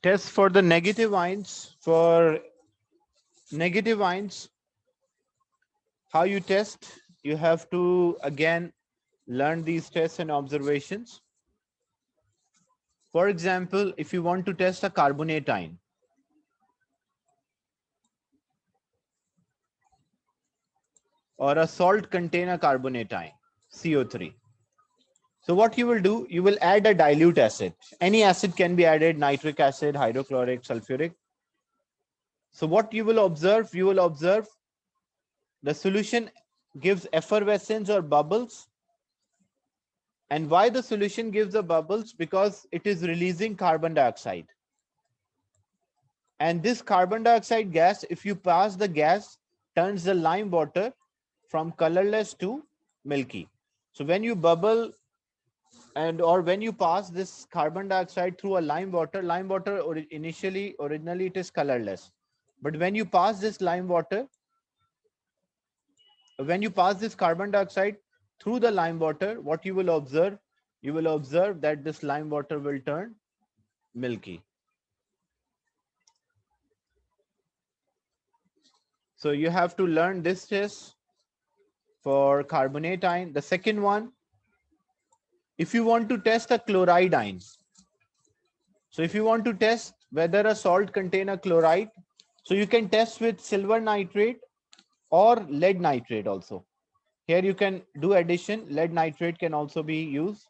Test for the negative ions. For negative ions, how you test? You have to again learn these tests and observations. For example, if you want to test a carbonate ion or a salt contain a carbonate ion, CO3. So what you will do, you will add a dilute acid. Any acid can be added, nitric acid, hydrochloric, sulfuric. So what you will observe the solution gives effervescence or bubbles. And why the solution gives the bubbles? Because it is releasing carbon dioxide. And this carbon dioxide gas, if you pass the gas, turns the lime water from colorless to milky. So when you bubble or when you pass this carbon dioxide through a lime water originally it is colorless. But when you pass this lime water, when you pass this carbon dioxide through the lime water, what you will observe? You will observe that this lime water will turn milky. So you have to learn this test for carbonate ion. The second one, if you want to test a chloride ion. So if you want to test whether a salt contains a chloride, so you can test with silver nitrate or lead nitrate also. Here you can do addition. Lead nitrate can also be used.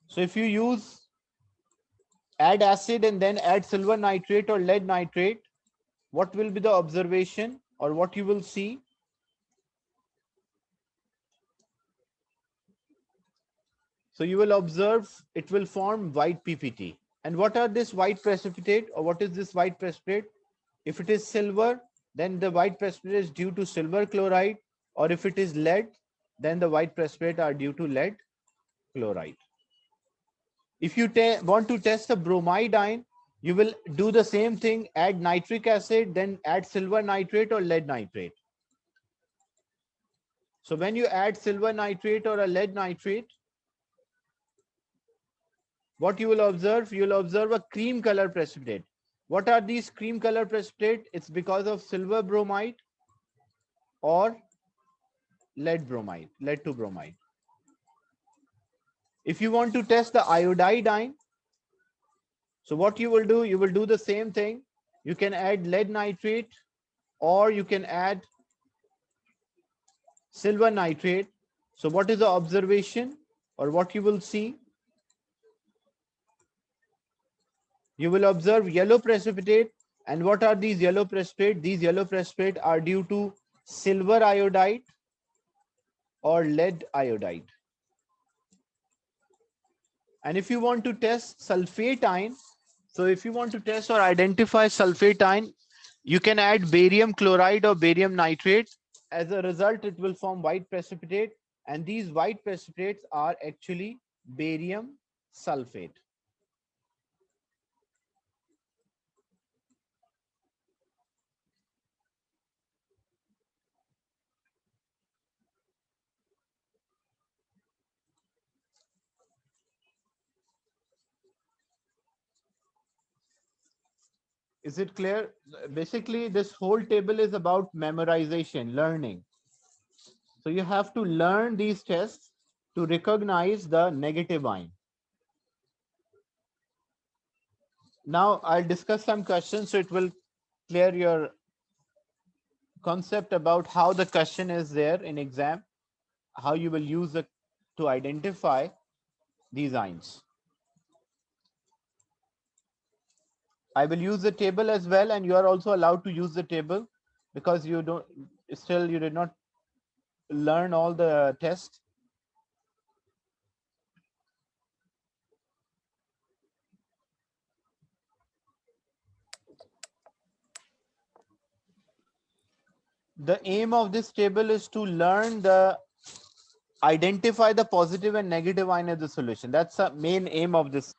So if you add acid and then add silver nitrate or lead nitrate, what will be the observation or what you will see? So you will observe it will form white PPT. And what are this white precipitate or what is this white precipitate? If it is silver, then the white precipitate is due to silver chloride, or if it is lead, then the white precipitate are due to lead chloride. If you want to test the bromide ion, you will do the same thing, add nitric acid, then add silver nitrate or lead nitrate. So when you add silver nitrate or a lead nitrate, what you will observe? You will observe a cream color precipitate. What are these cream color precipitate? It's because of silver bromide or lead to bromide. If you want to test the iodide ion, so what you will do? You will do the same thing. You can add lead nitrate or you can add silver nitrate. So what is the observation or what you will see? You will observe yellow precipitate. And what are these yellow precipitate? These yellow precipitate are due to silver iodide or lead iodide. And if you want to test sulfate ion, so if you want to test or identify sulfate ion, you can add barium chloride or barium nitrate. As a result, it will form white precipitate. And these white precipitates are actually barium sulfate. Is it clear? Basically, this whole table is about memorization, learning. So you have to learn these tests to recognize the negative ion. Now I'll discuss some questions so it will clear your concept about how the question is there in exam, how you will use it to identify these ions. I will use the table as well, and you are also allowed to use the table because you did not learn all the tests. The aim of this table is to identify the positive and negative ion of the solution. That's the main aim of this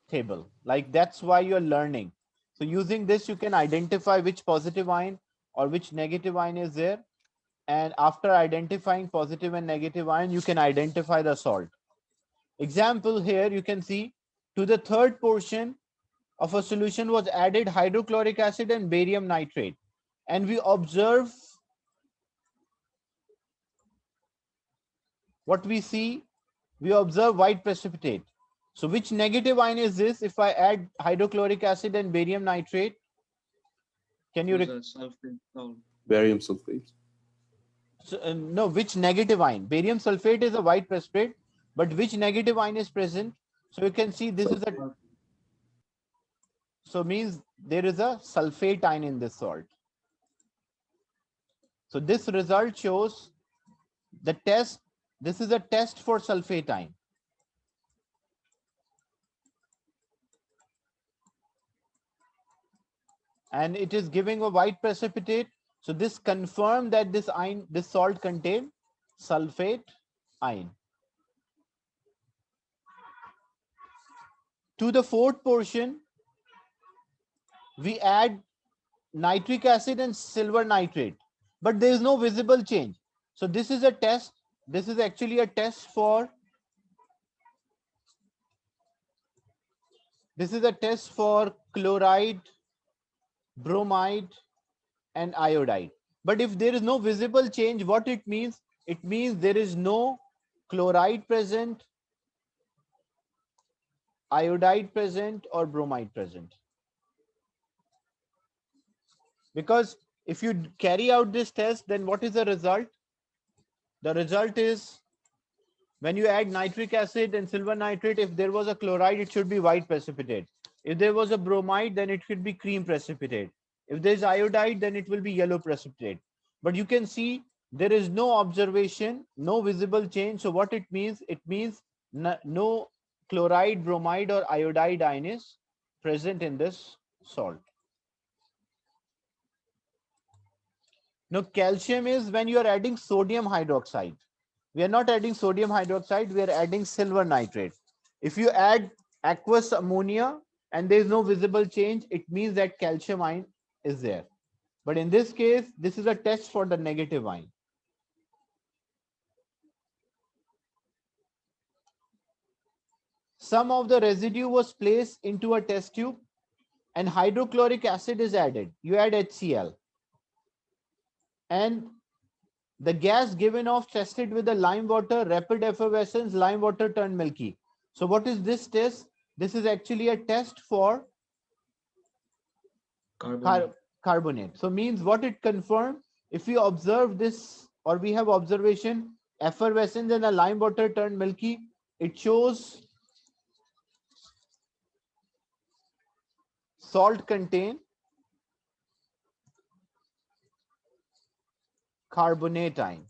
table. Like that's why you're learning. So using this, you can identify which positive ion or which negative ion is there. And after identifying positive and negative ion, you can identify the salt. Example here, you can see to the third portion of a solution was added hydrochloric acid and barium nitrate. And we observe what we see, we observe white precipitate. So which negative ion is this if I add hydrochloric acid and barium nitrate? Can you sulfate salt. Barium sulfate. So, no, which negative ion? Barium sulfate is a white precipitate, but which negative ion is present? So you can see this is a, so means there is a sulfate ion in this salt. So this result shows the test, this is a test for sulfate ion. And it is giving a white precipitate. So this confirmed that this ion, this salt contains sulfate ion. To the fourth portion, we add nitric acid and silver nitrate, but there is no visible change. So this is a test. This is actually a test for, this is a test for chloride, bromide, and iodide. But if there is no visible change, what it means? It means there is no chloride present, iodide present, or bromide present. Because if you carry out this test, then what is the result? The result is when you add nitric acid and silver nitrate, if there was a chloride, it should be white precipitate. If there was a bromide, then it should be cream precipitate. If there is iodide, then it will be yellow precipitate. But you can see there is no observation, no visible change. So what it means no chloride, bromide, or iodide ion is present in this salt. Now calcium is when you are adding sodium hydroxide. We are not adding sodium hydroxide, we are adding silver nitrate. If you add aqueous ammonia and there is no visible change, it means that calcium ion is there. But in this case, this is a test for the negative ion. Some of the residue was placed into a test tube and hydrochloric acid is added. You add HCl. And the gas given off tested with the lime water, rapid effervescence, lime water turned milky. So what is this test? This is actually a test for carbonate. So means what it confirmed, if we observe this or we have observation, effervescence and the lime water turned milky, it shows salt contain carbonate ion.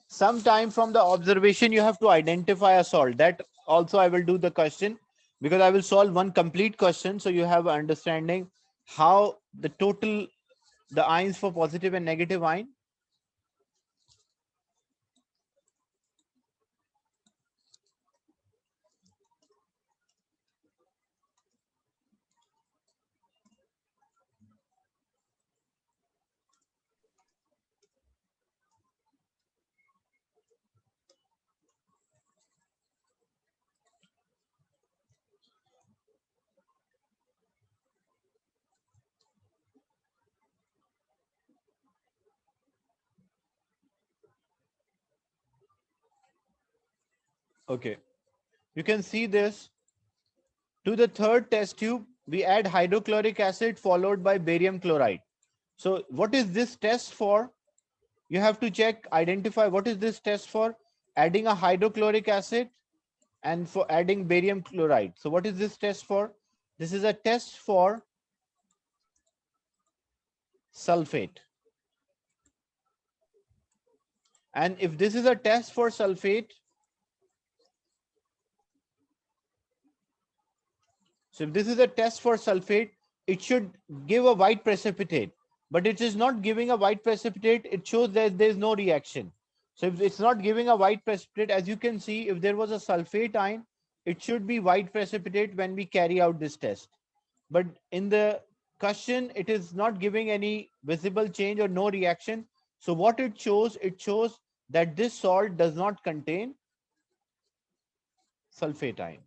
Sometime from the observation, you have to identify a salt. That also I will do the question because I will solve one complete question. So you have an understanding how the total, the ions for positive and negative ion. Okay, you can see this. To the third test tube, we add hydrochloric acid followed by barium chloride. So what is this test for? You have to check, identify what is this test for? Adding a hydrochloric acid and for adding barium chloride. So what is this test for? This is a test for sulfate. And if this is a test for sulfate, so if this is a test for sulfate, it should give a white precipitate, but it is not giving a white precipitate. It shows that there is no reaction. So if it's not giving a white precipitate, as you can see, if there was a sulfate ion, it should be white precipitate when we carry out this test. But in the question, it is not giving any visible change or no reaction. So what it shows that this salt does not contain sulfate ion.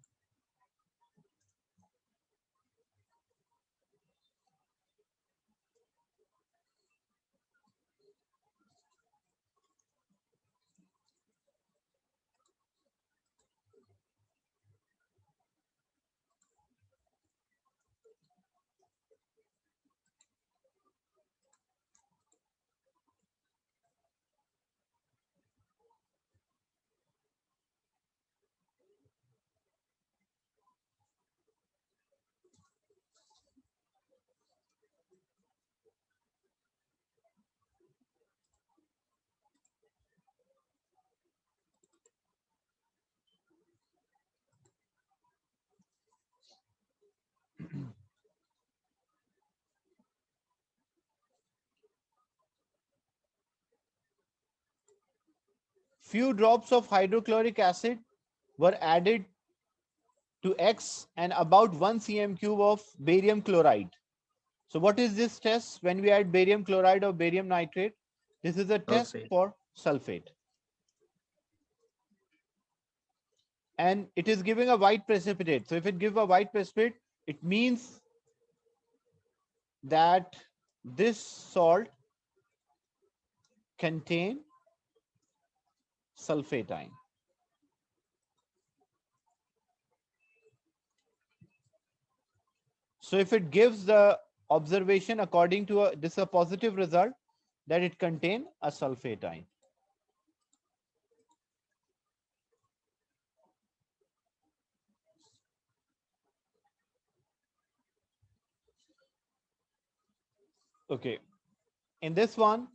Few drops of hydrochloric acid were added to X and about 1 cm cube of barium chloride. So what is this test when we add barium chloride or barium nitrate? This is a test Sulfate. for sulfate. And it is giving a white precipitate. So if it gives a white precipitate, it means that this salt contain sulfate ion. So if it gives the observation according to this is a positive result, that it contain a sulfate ion. Okay. In this one,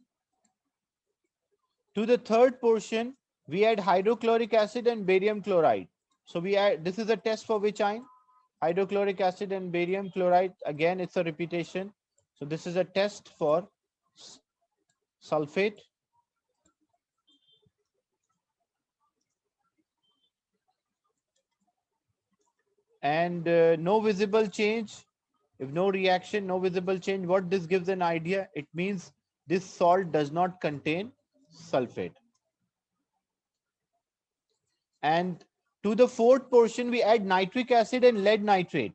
to the third portion, we add hydrochloric acid and barium chloride. So we add, this is a test for which ion? Hydrochloric acid and barium chloride. Again, it's a repetition. So this is a test for sulfate. And no visible change. If no reaction, no visible change, what this gives an idea? It means this salt does not contain sulfate. And to the fourth portion, we add nitric acid and lead nitrate.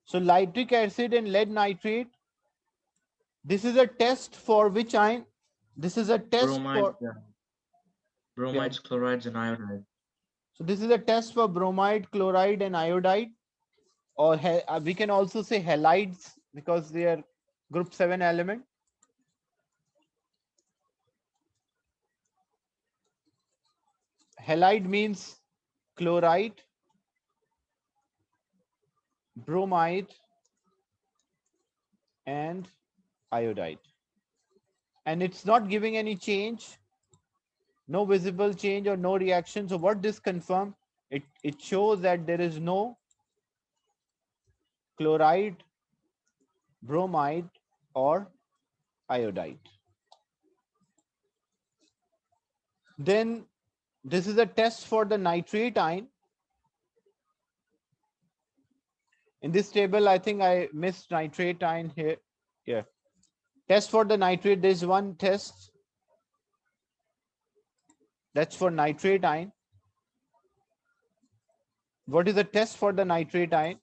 So nitric acid and lead nitrate, this is a test for which ion? This is a test Bromide, for, yeah. yeah. Bromides, chlorides, and iodide. So this is a test for bromide, chloride, and iodide, or we can also say halides because they are group 7 element. Halide means chloride, bromide, and iodide. And it's not giving any change, no visible change or no reaction. So what this confirms, it shows that there is no chloride, bromide, or iodide. Then this is a test for the nitrate ion. In this table, I think I missed nitrate ion here. Yeah. Test for the nitrate, there is one test. That's for nitrate ion. What is the test for the nitrate ion?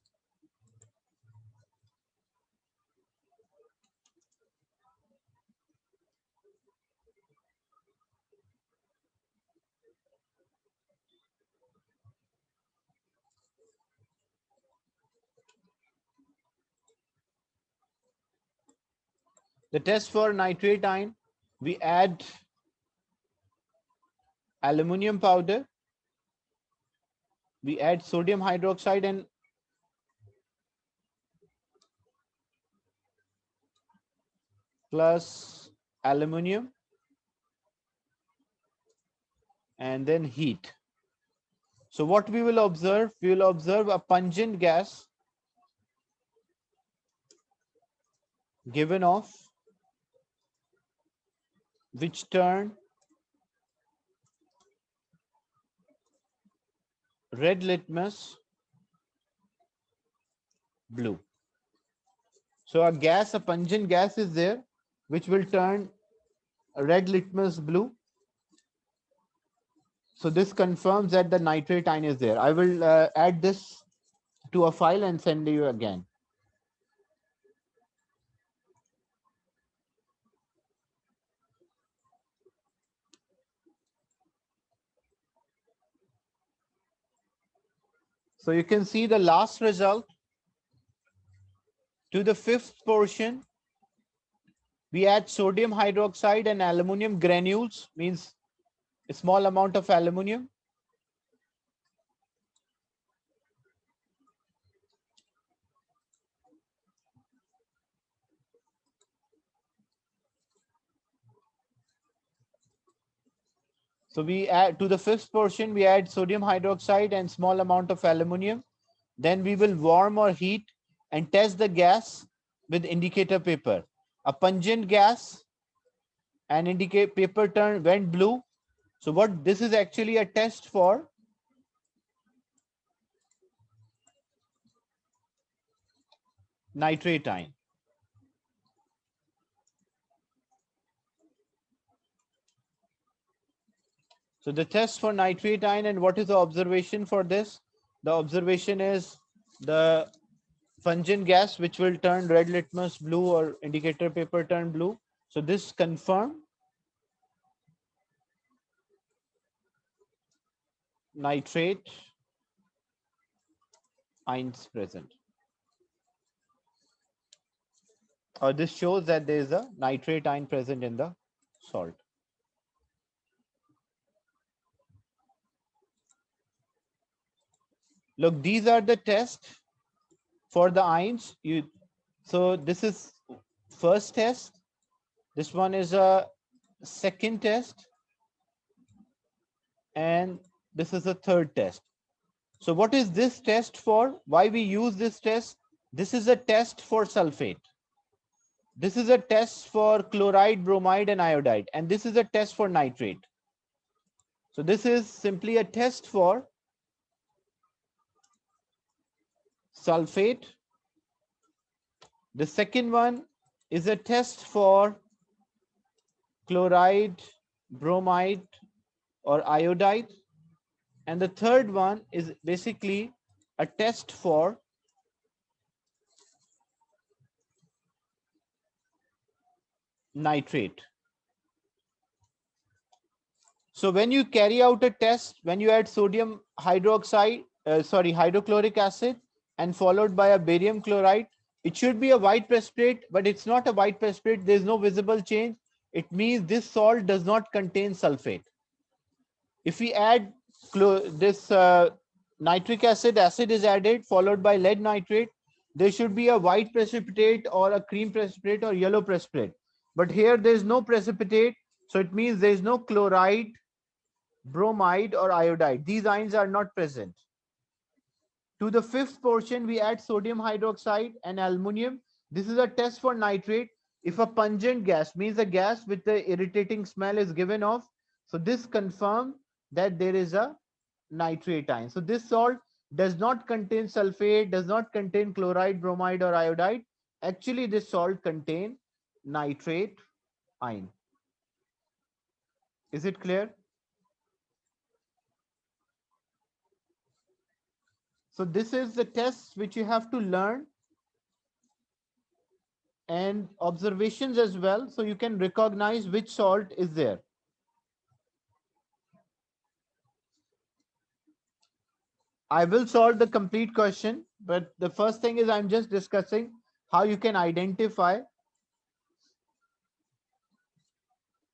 The test for nitrate ion, we add aluminum powder, we add sodium hydroxide and plus aluminum, and then heat. So what we will observe? We will observe a pungent gas given off, which turn red litmus blue. So a gas, a pungent gas is there, which will turn red litmus blue. So this confirms that the nitrate ion is there. I will add this to a file and send you again. So you can see the last result. To the fifth portion, we add sodium hydroxide and aluminum granules, means a small amount of aluminum. So we add to the fifth portion, we add sodium hydroxide and small amount of aluminum. Then we will warm or heat and test the gas with indicator paper. A pungent gas and indicate paper went blue. So what this is actually a test for nitrate ion. So the test for nitrate ion, and what is the observation for this? The observation is the pungent gas, which will turn red litmus blue or indicator paper turn blue. So this confirm nitrate ions present. Or this shows that there is a nitrate ion present in the salt. Look, these are the tests for the ions. So this is first test. This one is a second test. And this is a third test. So what is this test for? Why we use this test? This is a test for sulfate. This is a test for chloride, bromide, and iodide. And this is a test for nitrate. So this is simply a test for sulfate. The second one is a test for chloride, bromide, or iodide. And the third one is basically a test for nitrate. So when you carry out a test, when you add sodium hydroxide, hydrochloric acid and followed by a barium chloride, it should be a white precipitate, but it's not a white precipitate. There's no visible change. It means this salt does not contain sulfate. If we add this nitric acid is added followed by lead nitrate, there should be a white precipitate or a cream precipitate or yellow precipitate. But here there is no precipitate. So it means there is no chloride, bromide, or iodide. These ions are not present. To the fifth portion, we add sodium hydroxide and aluminum. This is a test for nitrate. If a pungent gas, means a gas with the irritating smell, is given off, so this confirms that there is a nitrate ion. So this salt does not contain sulfate, does not contain chloride, bromide, or iodide. Actually, this salt contains nitrate ion. Is it clear? So this is the test which you have to learn, and observations as well, so you can recognize which salt is there. I will solve the complete question, but the first thing is I'm just discussing how you can identify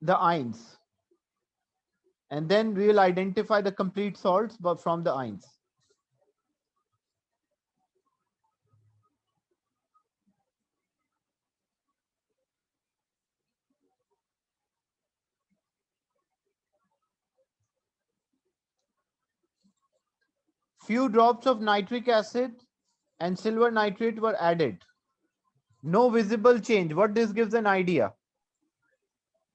the ions. And then we will identify the complete salts from the ions. Few drops of nitric acid and silver nitrate were added. No visible change. What this gives an idea?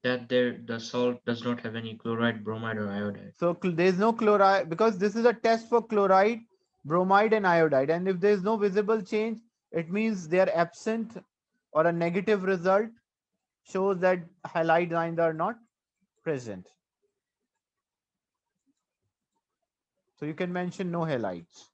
That the salt does not have any chloride, bromide, or iodide. So there's no chloride because this is a test for chloride, bromide, and iodide. And if there is no visible change, it means they are absent, or a negative result shows that halide ions are not present. So you can mention no halides.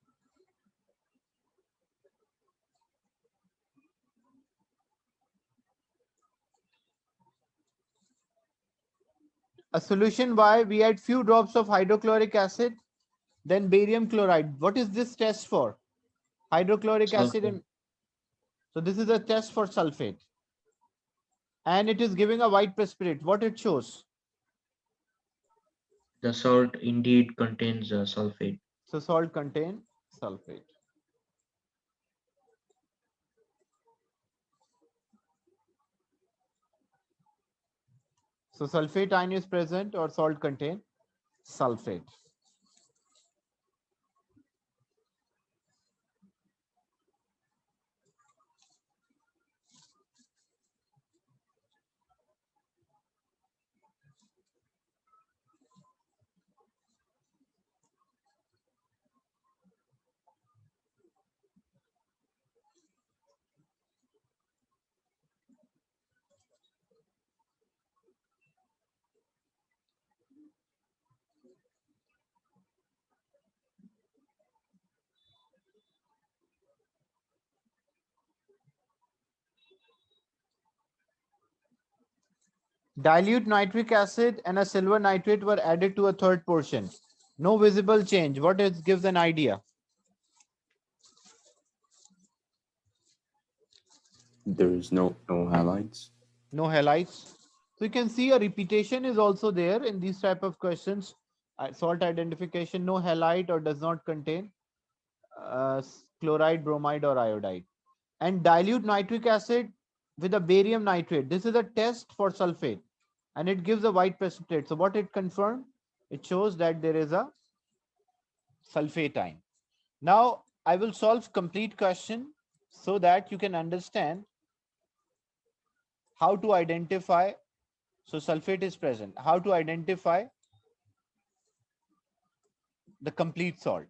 A solution Y, we add few drops of hydrochloric acid, then barium chloride. What is this test for? Hydrochloric acid. Sulfur. And so this is a test for sulfate. And it is giving a white precipitate. What it shows? The salt indeed contains sulfate. So salt contain sulfate. So sulfate ion is present, or salt contain sulfate. Dilute nitric acid and a silver nitrate were added to a third portion. No visible change. What it gives an idea? There is no halides. No halides. So you can see a repetition is also there in these type of questions. Salt identification, no halide or does not contain chloride, bromide, or iodide. And dilute nitric acid with a barium nitrate. This is a test for sulfate and it gives a white precipitate. So what it confirmed? It shows that there is a sulfate ion. Now I will solve complete question so that you can understand how to identify. So sulfate is present. How to identify the complete salt?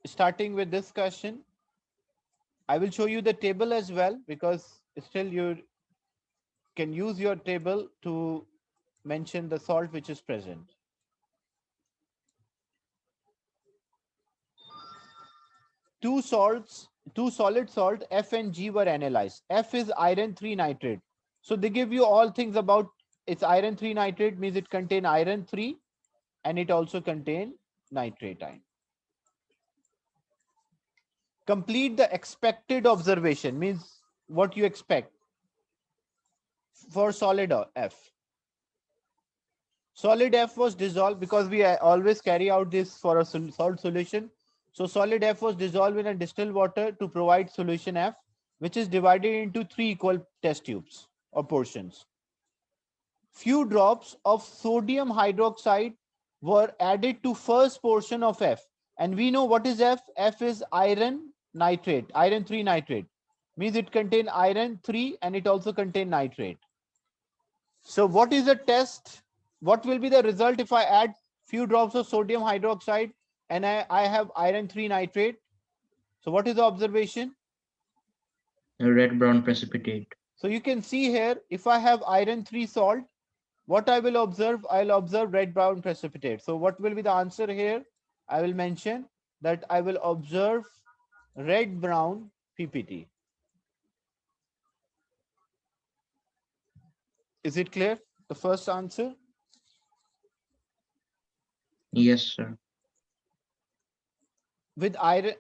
Starting with this question, I will show you the table as well because still you can use your table to mention the salt which is present. Two solid salt F and G were analyzed. F is iron 3 nitrate. So they give you all things about its iron 3 nitrate, means it contain iron 3 and it also contain nitrate ion. Complete the expected observation, means what you expect for solid F. Solid F was dissolved because we always carry out this for a salt solution. So solid F was dissolved in a distilled water to provide solution F, which is divided into 3 equal test tubes or portions. Few drops of sodium hydroxide were added to first portion of F. And we know what is F. F is iron nitrate, iron 3 nitrate. Means it contains iron 3 and it also contains nitrate. So what is the test? What will be the result if I add few drops of sodium hydroxide and I have iron 3 nitrate? So what is the observation? A red-brown precipitate. So you can see here, if I have iron 3 salt, what I will observe? I'll observe red-brown precipitate. So what will be the answer here? I will mention that I will observe red-brown PPT. Is it clear? The first answer? Yes, sir. With iron,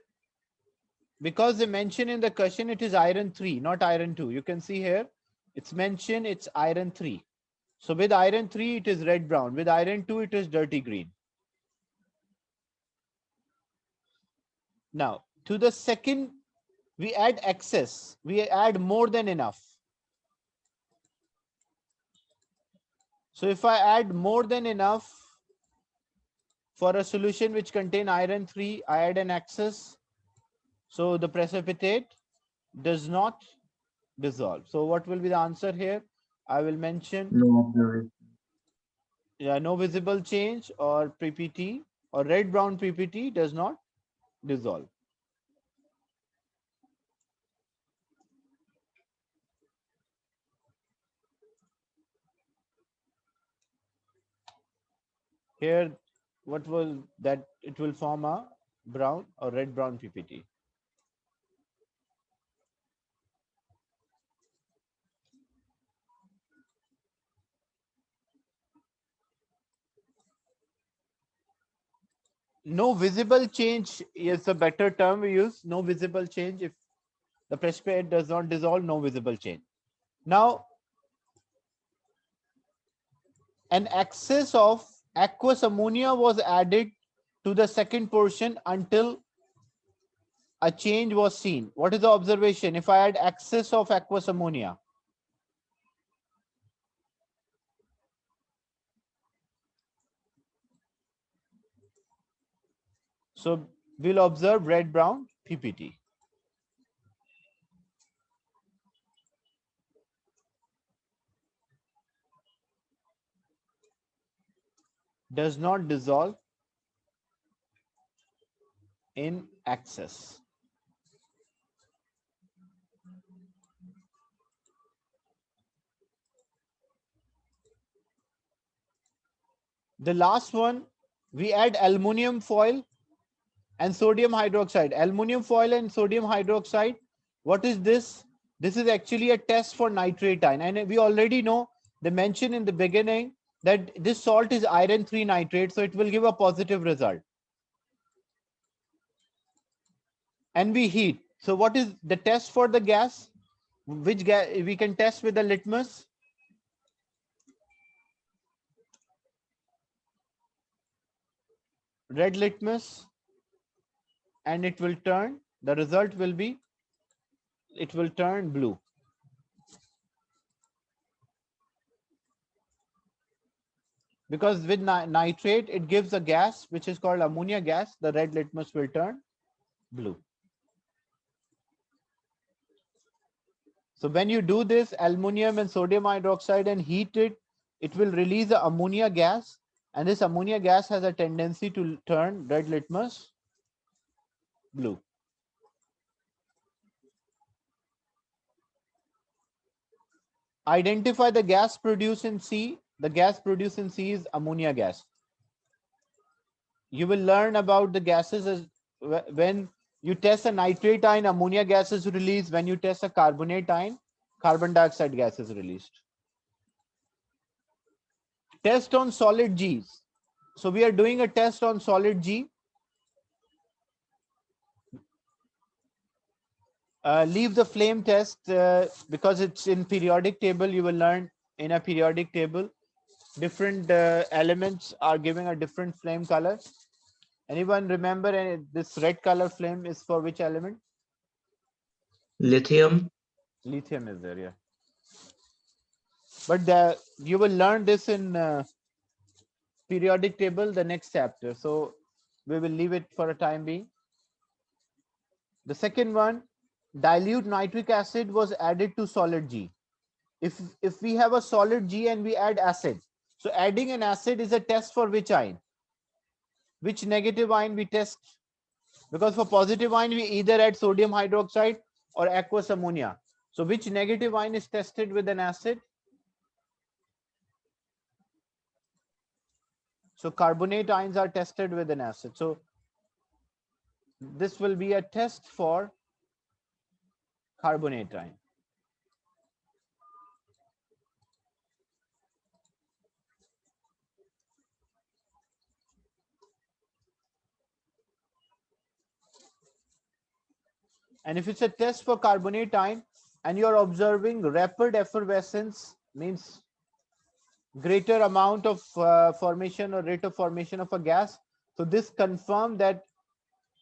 because they mention in the question it is iron 3, not iron 2. You can see here, it's mentioned it's iron 3. So with iron 3, it is red brown. With iron 2, it is dirty green. Now, to the second, we add excess. We add more than enough. So if I add more than enough for a solution which contain iron 3, I add an excess. So the precipitate does not dissolve. So what will be the answer here? I will mention No observation. no visible change, or PPT or red brown PPT does not dissolve. Here, what was that? It will form a brown or red brown PPT. No visible change is a better term we use. No visible change. If the precipitate does not dissolve, no visible change. Now, an excess of aqueous ammonia was added to the second portion until a change was seen. What is the observation? If I add excess of aqueous ammonia, so we'll observe red brown PPT. Does not dissolve in excess. The last one, we add aluminum foil and sodium hydroxide. Aluminum foil and sodium hydroxide. What is this? This is actually a test for nitrate ion. And we already know, they mentioned in the beginning that this salt is iron 3 nitrate, so it will give a positive result. And we heat. So what is the test for the gas? Which gas we can test with the litmus? Red litmus, and it will turn, the result will be, it will turn blue. Because with nitrate, it gives a gas which is called ammonia gas. The red litmus will turn blue. So when you do this aluminum and sodium hydroxide and heat it, it will release the ammonia gas. And this ammonia gas has a tendency to turn red litmus blue. Identify the gas produced in C. The gas produced in C is ammonia gas. You will learn about the gases as when you test a nitrate ion, ammonia gas is released. When you test a carbonate ion, carbon dioxide gas is released. Test on solid Gs. So we are doing a test on solid G. Leave the flame test because it's in periodic table. You will learn in a periodic table different elements are giving a different flame color. Anyone remember this red color flame is for which element? Lithium. Lithium is there, yeah. But you will learn this in periodic table, the next chapter. So we will leave it for a time being. The second one, dilute nitric acid was added to solid G. If we have a solid G and we add acid, so adding an acid is a test for which ion? Which negative ion we test? Because for positive ion, we either add sodium hydroxide or aqueous ammonia. So which negative ion is tested with an acid? So carbonate ions are tested with an acid. So this will be a test for carbonate ion. And if it's a test for carbonate ion and you're observing rapid effervescence, means greater amount of formation or rate of formation of a gas. So this confirms that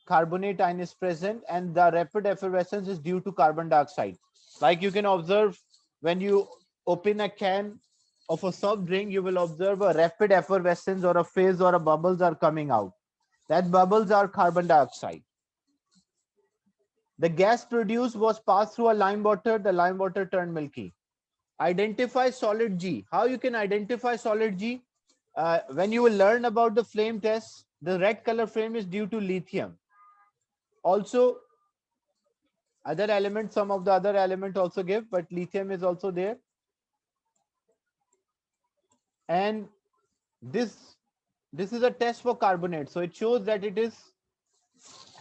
carbonate ion is present and the rapid effervescence is due to carbon dioxide. Like you can observe when you open a can of a soft drink, you will observe a rapid effervescence or a phase or a bubbles are coming out. That bubbles are carbon dioxide. The gas produced was passed through a lime water. The lime water turned milky. Identify solid G. How you can identify solid G? When you will learn about the flame test, the red color flame is due to lithium. Also, other elements, some of the other elements also give, but lithium is also there. And this is a test for carbonate. So it shows that it is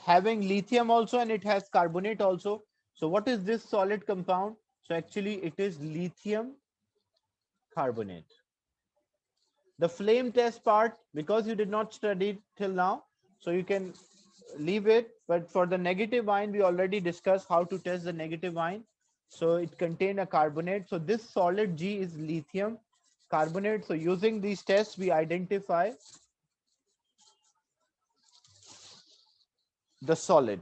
having lithium also and it has carbonate also. So what is this solid compound? So actually it is lithium carbonate. The flame test part, because you did not study till now, so you can leave it. But for the negative ion, we already discussed how to test the negative ion. So it contained a carbonate. So this solid G is lithium carbonate. So using these tests, we identify the solid.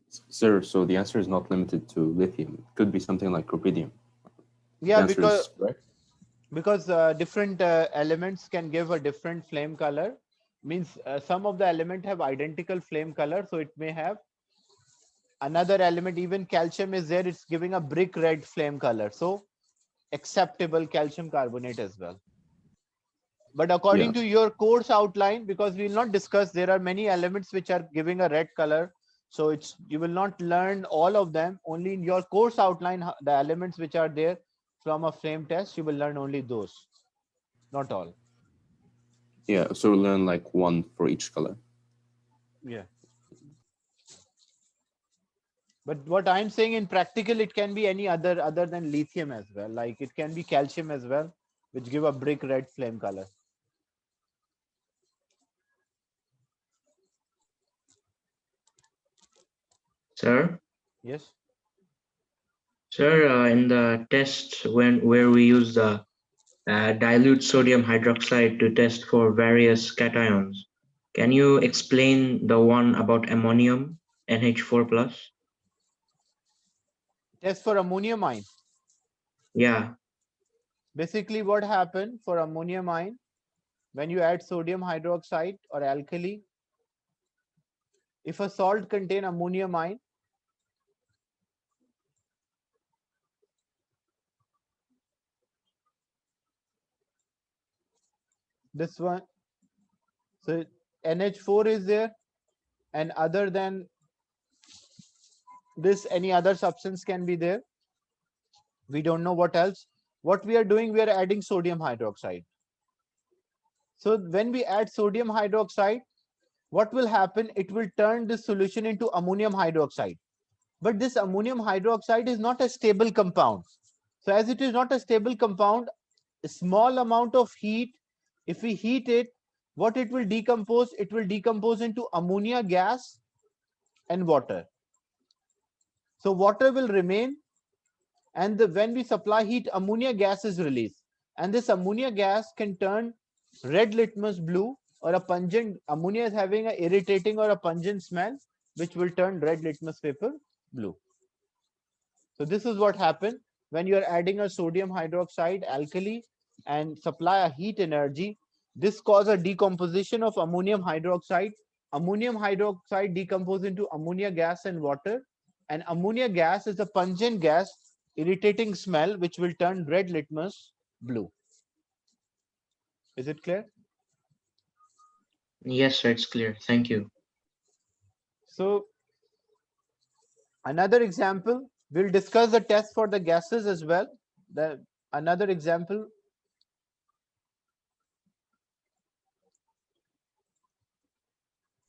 Sir, so the answer is not limited to lithium. It could be something like rubidium. Yeah, The answer is correct. because different elements can give a different flame color. Means some of the element have identical flame color, so it may have another element. Even calcium is there, it's giving a brick red flame color, so acceptable calcium carbonate as well. But according Yeah. to your course outline, because we will not discuss, there are many elements which are giving a red color, so it's you will not learn all of them. Only in your course outline, the elements which are there from a flame test, you will learn only those, not all. Yeah. So we learn like one for each color. Yeah. But what I'm saying, in practical, it can be any other than lithium as well. Like it can be calcium as well, which give a brick red flame color. Sir, Yes. sir, in the test where we use the dilute sodium hydroxide to test for various cations, can you explain the one about ammonium, NH4 plus? Test for ammonium ion. Yeah. Basically, what happened for ammonium ion when you add sodium hydroxide or alkali? If a salt contain ammonium ion, this one, so NH4 is there, and other than this, any other substance can be there. We don't know what else. What we are doing, we are adding sodium hydroxide. So when we add sodium hydroxide, what will happen? It will turn this solution into ammonium hydroxide. But this ammonium hydroxide is not a stable compound. So as it is not a stable compound, a small amount of heat, if we heat it, what it will decompose? It will decompose into ammonia gas and water. So water will remain, and when we supply heat, ammonia gas is released. And this ammonia gas can turn red litmus blue, or a pungent, ammonia is having an irritating or a pungent smell, which will turn red litmus paper blue. So this is what happened when you are adding a sodium hydroxide alkali and supply a heat energy. This causes a decomposition of ammonium hydroxide. Ammonium hydroxide decomposes into ammonia gas and water, and ammonia gas is a pungent gas, irritating smell, which will turn red litmus blue. Is it clear? Yes, sir, it's clear. Thank you. So another example, we'll discuss the test for the gases as well. Another example,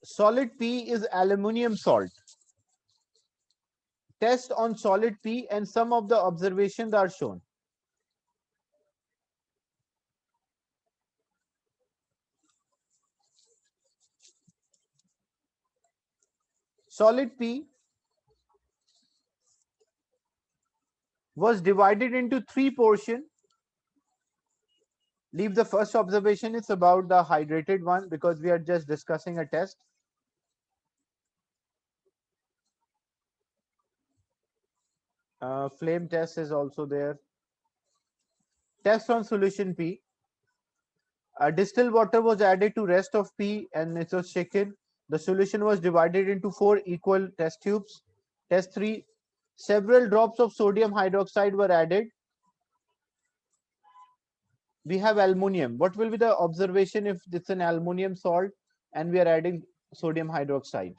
solid P is aluminum salt. Test on solid P, and some of the observations are shown. Solid P was divided into three portions. Leave the first observation, it's about the hydrated one, because we are just discussing a test. Flame test is also there. Test on solution P. Distilled water was added to rest of P and it was shaken. The solution was divided into 4 equal test tubes. Test 3, several drops of sodium hydroxide were added. We have aluminum. What will be the observation if it's an aluminum salt and we are adding sodium hydroxide?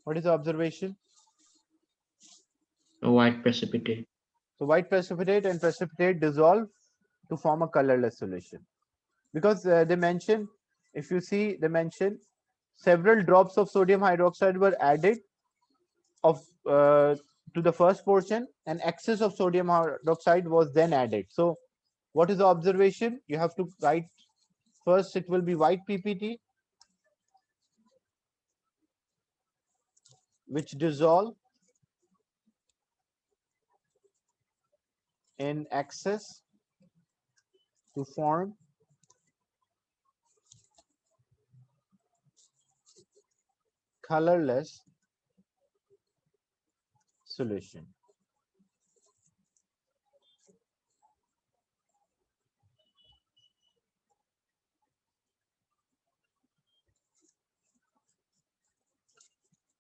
What is the observation? A white precipitate. So white precipitate and precipitate dissolve to form a colorless solution. Because they mention, if you see, they mention several drops of sodium hydroxide were added of to the first portion, and excess of sodium hydroxide was then added. So what is the observation? You have to write first, it will be white PPT, which dissolve in excess to form colorless solution.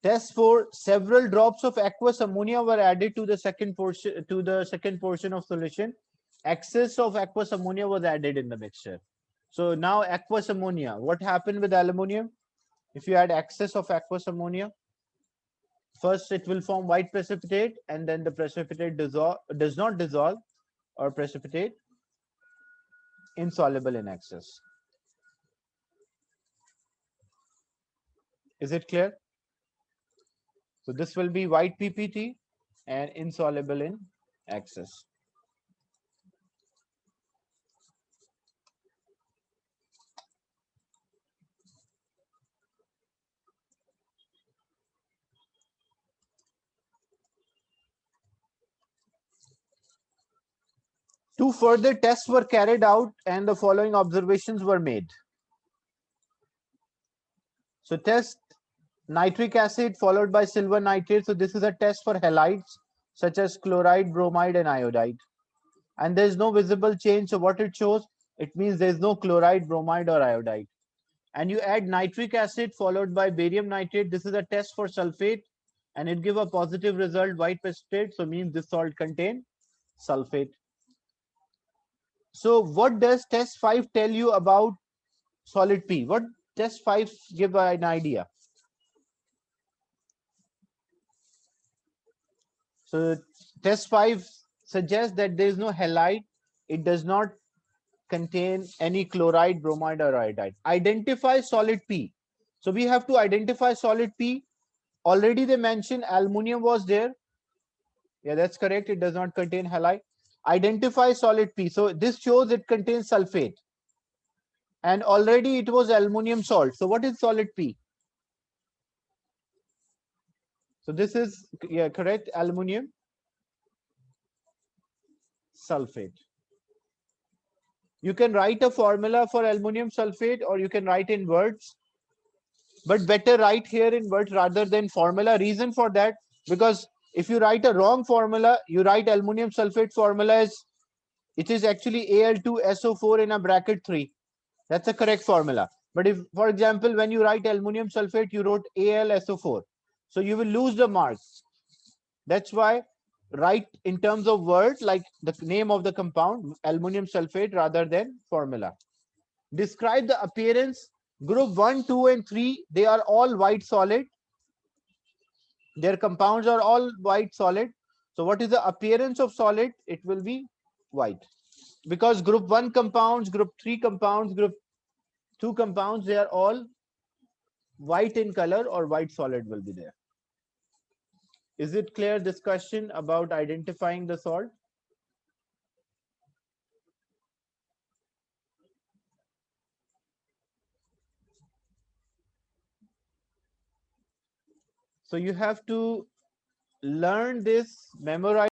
Test 4, several drops of aqueous ammonia were added to the second portion of solution. Excess of aqueous ammonia was added in the mixture. So now aqueous ammonia, what happened with aluminum? If you add excess of aqueous ammonia, first it will form white precipitate, and then the precipitate does not dissolve or precipitate, insoluble in excess. Is it clear? So this will be white PPT and insoluble in excess. Two further tests were carried out and the following observations were made. So test nitric acid followed by silver nitrate. So this is a test for halides such as chloride, bromide, and iodide. And there is no visible change. So what it shows, it means there is no chloride, bromide, or iodide. And you add nitric acid followed by barium nitrate. This is a test for sulfate, and it give a positive result, white precipitate. So means this salt contain sulfate. So what does test 5 tell you about solid P? What test 5 give an idea? So test 5 suggests that there is no halide. It does not contain any chloride, bromide, or iodide. Identify solid P. So we have to identify solid P. Already they mentioned aluminum was there. Yeah, that's correct. It does not contain halide. Identify solid P. So this shows it contains sulfate. And already it was aluminum salt. So what is solid P? So this is, yeah, correct, aluminum sulfate. You can write a formula for aluminum sulfate, or you can write in words, but better write here in words rather than formula. Reason for that, because if you write a wrong formula, you write aluminum sulfate formula as, it is actually Al2SO4 in a bracket 3. That's a correct formula. But if, for example, when you write aluminum sulfate, you wrote AlSO4. So you will lose the marks. That's why write in terms of words like the name of the compound, aluminum sulfate, rather than formula. Describe the appearance. Group 1, 2, and 3, they are all white solid. Their compounds are all white solid. So what is the appearance of solid? It will be white. Because group 1 compounds, group 3 compounds, group 2 compounds, they are all white in color, or white solid will be there. Is it clear discussion about identifying the salt? So you have to learn this, memorize